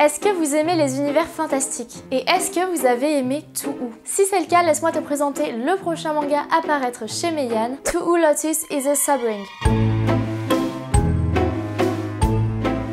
Est-ce que vous aimez les univers fantastiques? Et est-ce que vous avez aimé To-U? Si c'est le cas, laisse-moi te présenter le prochain manga à paraître chez Meian, To-U Lotus is a Subring.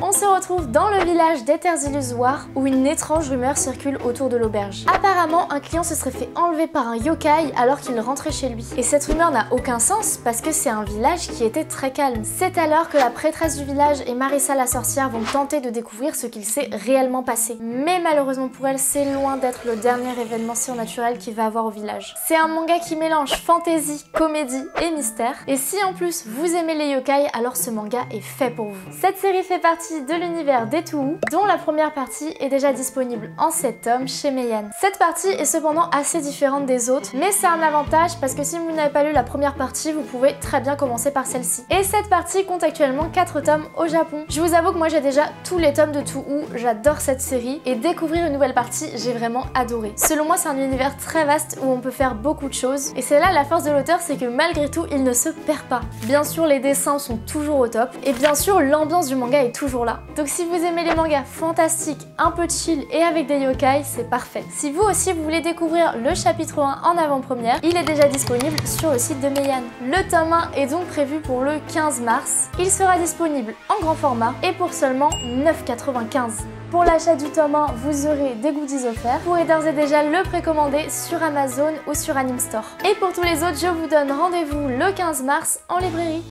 On se retrouve dans le village d'Éthers Illusoires où une étrange rumeur circule autour de l'auberge. Apparemment, un client se serait fait enlever par un yokai alors qu'il rentrait chez lui. Et cette rumeur n'a aucun sens parce que c'est un village qui était très calme. C'est alors que la prêtresse du village et Marissa la sorcière vont tenter de découvrir ce qu'il s'est réellement passé. Mais malheureusement pour elle, c'est loin d'être le dernier événement surnaturel qu'il va avoir au village. C'est un manga qui mélange fantasy, comédie et mystère. Et si en plus vous aimez les yokai, alors ce manga est fait pour vous. Cette série fait partie de l'univers des To-U, dont la première partie est déjà disponible en 7 tomes chez Meian. Cette partie est cependant assez différente des autres, mais c'est un avantage parce que si vous n'avez pas lu la première partie, vous pouvez très bien commencer par celle-ci. Et cette partie compte actuellement 4 tomes au Japon. Je vous avoue que moi j'ai déjà tous les tomes de To-U, j'adore cette série, et découvrir une nouvelle partie, j'ai vraiment adoré. Selon moi, c'est un univers très vaste où on peut faire beaucoup de choses, et c'est là la force de l'auteur, c'est que malgré tout, il ne se perd pas. Bien sûr, les dessins sont toujours au top, et bien sûr, l'ambiance du manga est toujours là. Donc si vous aimez les mangas fantastiques, un peu chill et avec des yokai, c'est parfait. Si vous aussi vous voulez découvrir le chapitre 1 en avant-première, il est déjà disponible sur le site de Meian. Le tome 1 est donc prévu pour le 15 mars. Il sera disponible en grand format et pour seulement 9,95 €. Pour l'achat du tome 1, vous aurez des goodies offerts. Vous pourrez d'ores et déjà le précommander sur Amazon ou sur Anime Store. Et pour tous les autres, je vous donne rendez-vous le 15 mars en librairie.